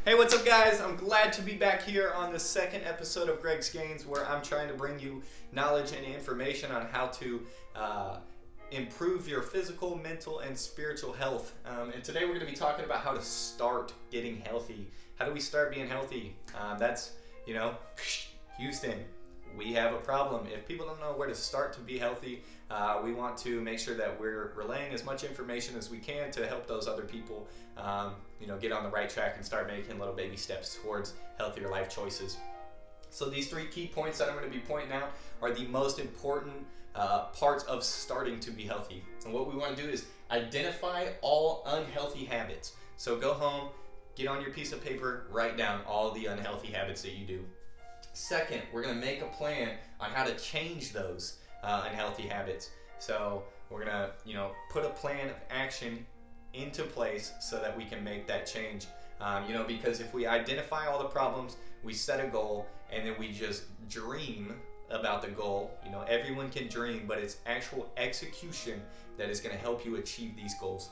Hey, what's up, guys? I'm glad to be back here on the second episode of Greg's Gains, where I'm trying to bring you knowledge and information on how to improve your physical, mental, and spiritual health. And today we're going to be talking about how to start getting healthy. How do we start being healthy? Houston, we have a problem. If people don't know where to start to be healthy, we want to make sure that we're relaying as much information as we can to help those other people, get on the right track and start making little baby steps towards healthier life choices. So these 3 key points that I'm going to be pointing out are the most important parts of starting to be healthy. And what we want to do is identify all unhealthy habits. So go home, get on your piece of paper, write down all the unhealthy habits that you do. Second, we're going to make a plan on how to change those unhealthy habits. So we're going to, put a plan of action into place so that we can make that change. Because if we identify all the problems, we set a goal, and then we just dream about the goal. Everyone can dream, but it's actual execution that is going to help you achieve these goals.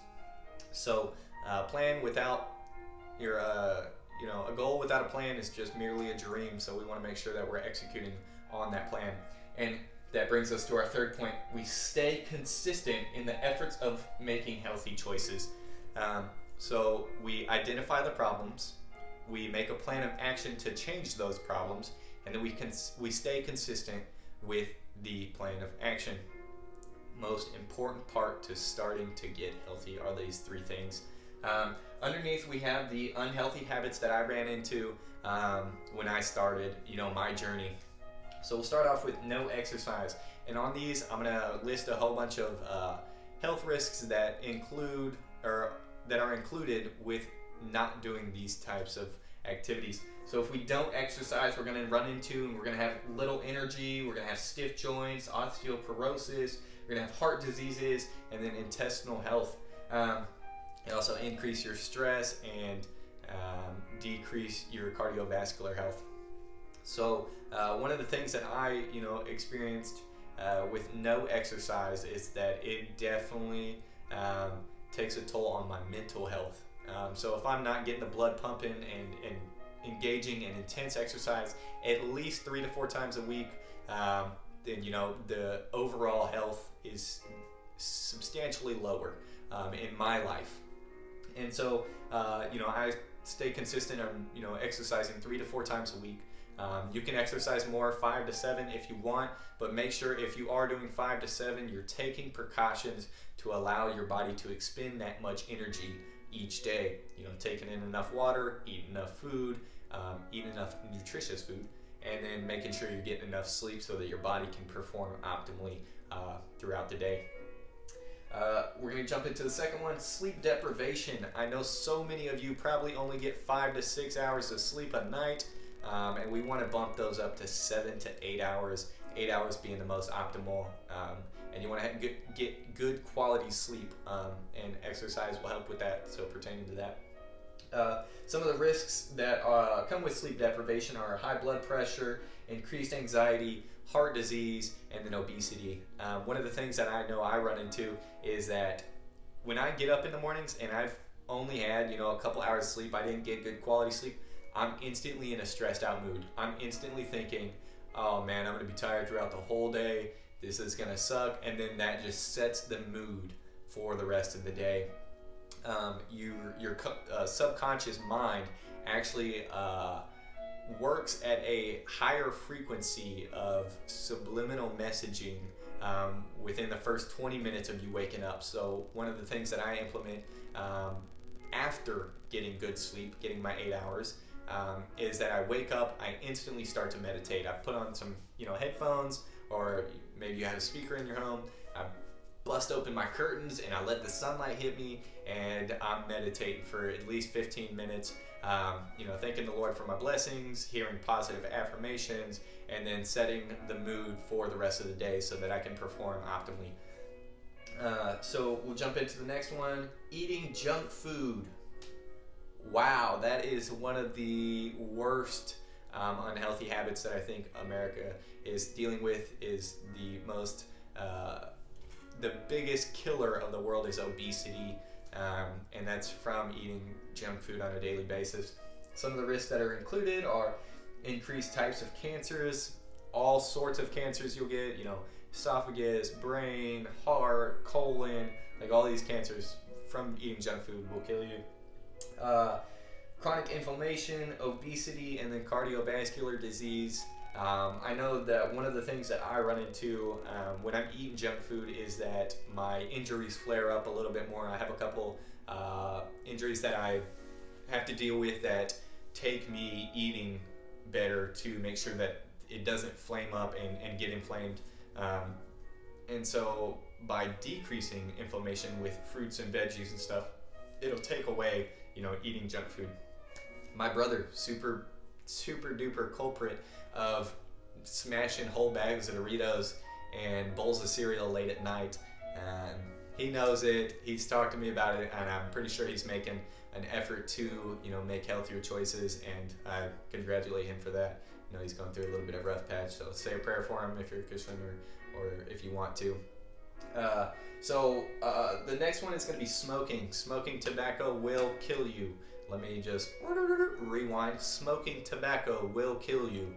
So plan without your a goal without a plan is just merely a dream, so we want to make sure that we're executing on that plan. And that brings us to our third point. We stay consistent in the efforts of making healthy choices. So we identify the problems, we make a plan of action to change those problems, and then we stay consistent with the plan of action. Most important part to starting to get healthy are these 3 things. Underneath, we have the unhealthy habits that I ran into when I started, my journey. So we'll start off with no exercise. And on these, I'm going to list a whole bunch of health risks that are included with not doing these types of activities. So if we don't exercise, we're going to run into, and we're going to have little energy, we're going to have stiff joints, osteoporosis, we're going to have heart diseases, and then intestinal health. It also increase your stress and decrease your cardiovascular health. So one of the things that I experienced with no exercise is that it definitely takes a toll on my mental health. So if I'm not getting the blood pumping and engaging in intense exercise at least 3 to 4 times a week, then the overall health is substantially lower in my life. And so I stay consistent on exercising 3 to 4 times a week. You can exercise more, 5 to 7 if you want, but make sure if you are doing 5 to 7, you're taking precautions to allow your body to expend that much energy each day. Taking in enough water, eating enough food, eating enough nutritious food, and then making sure you're getting enough sleep so that your body can perform optimally throughout the day. We're going to jump into the second one, sleep deprivation. I know so many of you probably only get 5 to 6 hours of sleep a night, and we want to bump those up to 7 to 8 hours, 8 hours being the most optimal. And you want to get good quality sleep, and exercise will help with that, so pertaining to that. Some of the risks that come with sleep deprivation are high blood pressure, increased anxiety, heart disease, and then obesity. One of the things that I know I run into is that when I get up in the mornings and I've only had a couple hours of sleep, I didn't get good quality sleep, I'm instantly in a stressed out mood. I'm instantly thinking, oh man, I'm going to be tired throughout the whole day, this is going to suck, and then that just sets the mood for the rest of the day. Your subconscious mind actually works at a higher frequency of subliminal messaging within the first 20 minutes of you waking up. So one of the things that I implement after getting good sleep, getting my 8 hours, is that I wake up, I instantly start to meditate. I put on some headphones, or maybe you have a speaker in your home. I bust open my curtains and I let the sunlight hit me, and I'm meditating for at least 15 minutes, thanking the Lord for my blessings, hearing positive affirmations, and then setting the mood for the rest of the day so that I can perform optimally. So we'll jump into the next one, eating junk food. Wow, that is one of the worst unhealthy habits that I think America is dealing with. Is the biggest killer of the world is obesity, and that's from eating junk food on a daily basis. Some of the risks that are included are increased types of cancers, all sorts of cancers you'll get, esophagus, brain, heart, colon, like all these cancers from eating junk food will kill you. Chronic inflammation, obesity, and then cardiovascular disease. I know that one of the things that I run into when I'm eating junk food is that my injuries flare up a little bit more. I have a couple injuries that I have to deal with that take me eating better to make sure that it doesn't flame up and get inflamed. And so by decreasing inflammation with fruits and veggies and stuff, it'll take away, eating junk food. My brother, super duper culprit of smashing whole bags of Doritos and bowls of cereal late at night. He knows it. He's talked to me about it, and I'm pretty sure he's making an effort to, make healthier choices, and I congratulate him for that. He's going through a little bit of a rough patch, so say a prayer for him if you're a Christian or if you want to. So the next one is going to be smoking. Smoking tobacco will kill you. Let me just rewind. Smoking tobacco will kill you.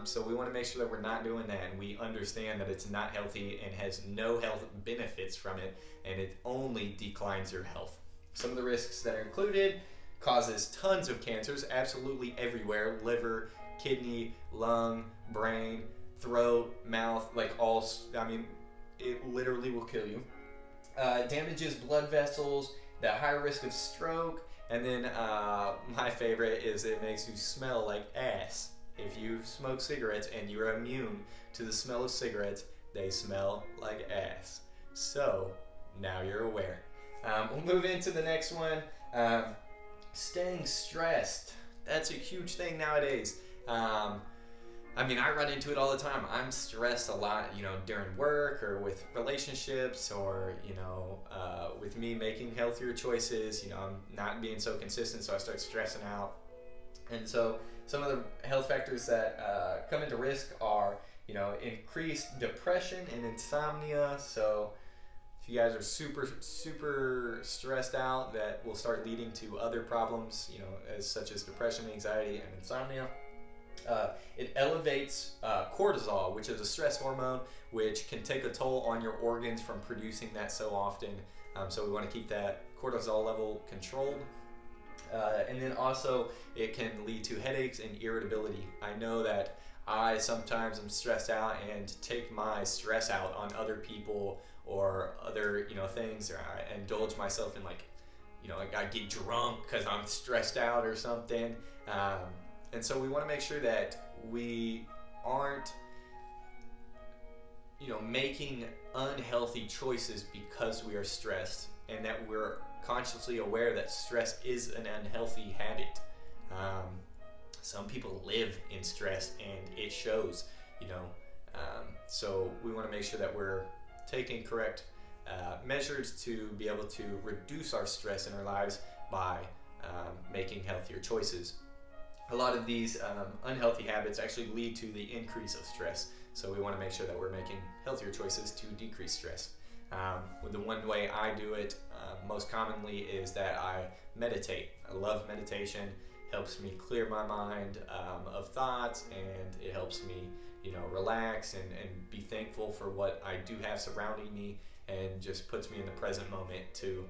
So we want to make sure that we're not doing that, and we understand that it's not healthy and has no health benefits from it, and it only declines your health. Some of the risks that are included: causes tons of cancers, absolutely everywhere: liver, kidney, lung, brain, throat, mouth, it literally will kill you. Damages blood vessels, the high risk of stroke, and then my favorite is it makes you smell like ass. If you smoke cigarettes and you're immune to the smell of cigarettes, they smell like ass. So now you're aware. We'll move into the next one. Staying stressed. That's a huge thing nowadays. I run into it all the time. I'm stressed a lot, during work or with relationships or, with me making healthier choices. I'm not being so consistent, so I start stressing out. And so some of the health factors that come into risk are, increased depression and insomnia. So if you guys are super stressed out, that will start leading to other problems, such as depression, anxiety, and insomnia. It elevates cortisol, which is a stress hormone, which can take a toll on your organs from producing that so often. So we want to keep that cortisol level controlled. And then also it can lead to headaches and irritability. I know that I sometimes am stressed out and take my stress out on other people or other, things, or I indulge myself in I get drunk because I'm stressed out or something. And so we want to make sure that we aren't, making unhealthy choices because we are stressed, and that we're consciously aware that stress is an unhealthy habit. Some people live in stress and it shows, so we want to make sure that we're taking correct measures to be able to reduce our stress in our lives by making healthier choices. A lot of these unhealthy habits actually lead to the increase of stress, so we want to make sure that we're making healthier choices to decrease stress. The one way I do it most commonly is that I meditate. I love meditation. Helps me clear my mind of thoughts, and it helps me, relax and be thankful for what I do have surrounding me, and just puts me in the present moment to,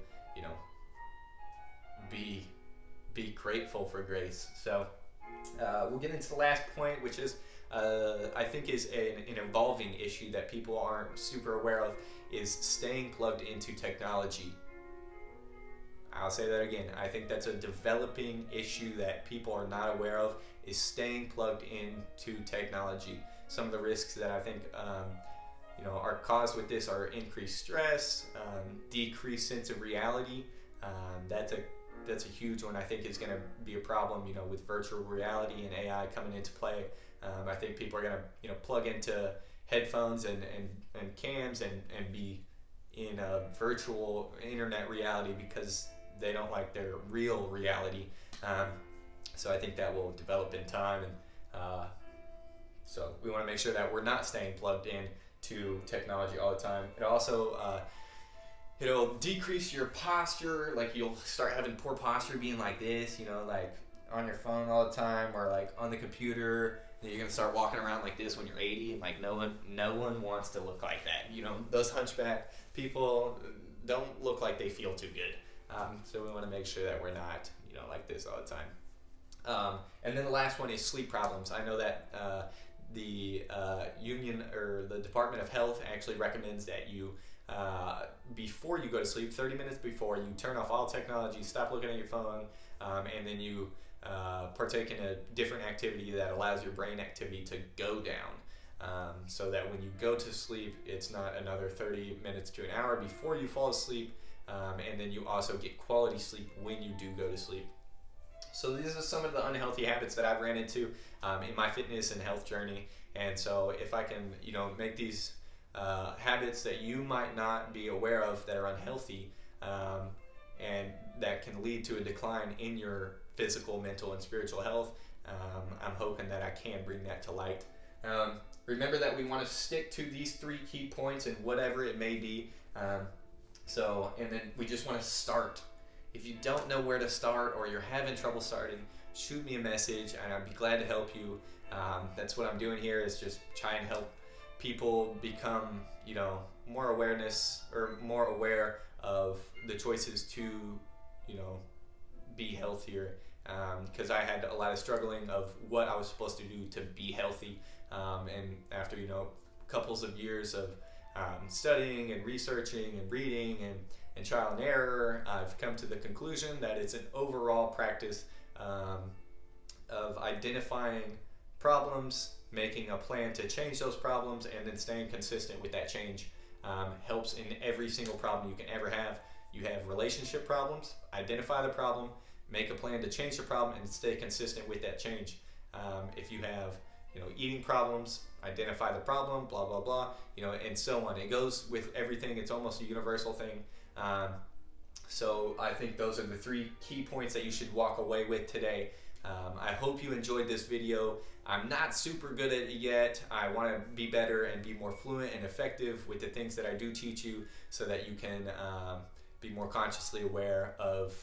be grateful for grace. So we'll get into the last point, which is I think is an evolving issue that people aren't super aware of, is staying plugged into technology. I'll say that again. I think that's a developing issue that people are not aware of, is staying plugged into technology. Some of the risks that I think are caused with this are increased stress, decreased sense of reality. That's a huge one. I think is going to be a problem, with virtual reality and AI coming into play. I think people are going to, plug into headphones and cams and be in a virtual internet reality because they don't like their real reality. So I think that will develop in time, and so we want to make sure that we're not staying plugged in to technology all the time. It also it'll decrease your posture. Like, you'll start having poor posture, being like this, on your phone all the time or like on the computer, and you're gonna start walking around like this when you're 80. Like no one wants to look like that. You know, those hunchback people don't look like they feel too good. So we want to make sure that we're not, you know, like this all the time. And then the last one is sleep problems. I know that the union or the Department of Health actually recommends that you, before you go to sleep, 30 minutes before, you turn off all technology, stop looking at your phone, and then you partake in a different activity that allows your brain activity to go down. So that when you go to sleep, it's not another 30 minutes to an hour before you fall asleep, and then you also get quality sleep when you do go to sleep. So these are some of the unhealthy habits that I've ran into in my fitness and health journey. And so if I can, you know, make these habits that you might not be aware of that are unhealthy, and that can lead to a decline in your physical, mental, and spiritual health, I'm hoping that I can bring that to light. Remember that we want to stick to these 3 key points and whatever it may be. And then we just want to start. If you don't know where to start or you're having trouble starting, shoot me a message and I'd be glad to help you. That's what I'm doing here, is just try and help people become, you know, more aware of the choices to, you know, be healthier. Because I had a lot of struggling of what I was supposed to do to be healthy. And after, you know, couples of years of studying and researching and reading and trial and error, I've come to the conclusion that it's an overall practice of identifying problems, making a plan to change those problems, and then staying consistent with that change. Helps in every single problem you can ever have. You have relationship problems, identify the problem, make a plan to change the problem, and stay consistent with that change. If you have, you know, eating problems, identify the problem, blah, blah, blah, you know, and so on. It goes with everything. It's almost a universal thing. So I think those are the 3 key points that you should walk away with today. I hope you enjoyed this video. I'm not super good at it yet. I want to be better and be more fluent and effective with the things that I do teach you, so that you can be more consciously aware of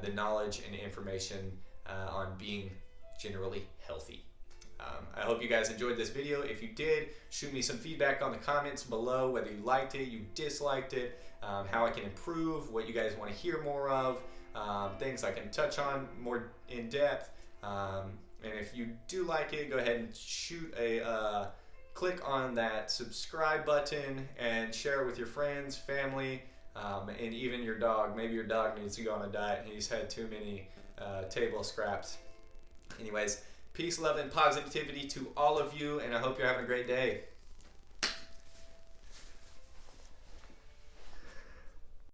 the knowledge and information on being generally healthy. I hope you guys enjoyed this video. If you did, shoot me some feedback on the comments below, whether you liked it, you disliked it, how I can improve, what you guys want to hear more of, things I can touch on more in depth. And if you do like it, go ahead and shoot a click on that subscribe button and share it with your friends, family, and even your dog. Maybe your dog needs to go on a diet. He's had too many table scraps. Anyways, peace, love, and positivity to all of you, and I hope you're having a great day.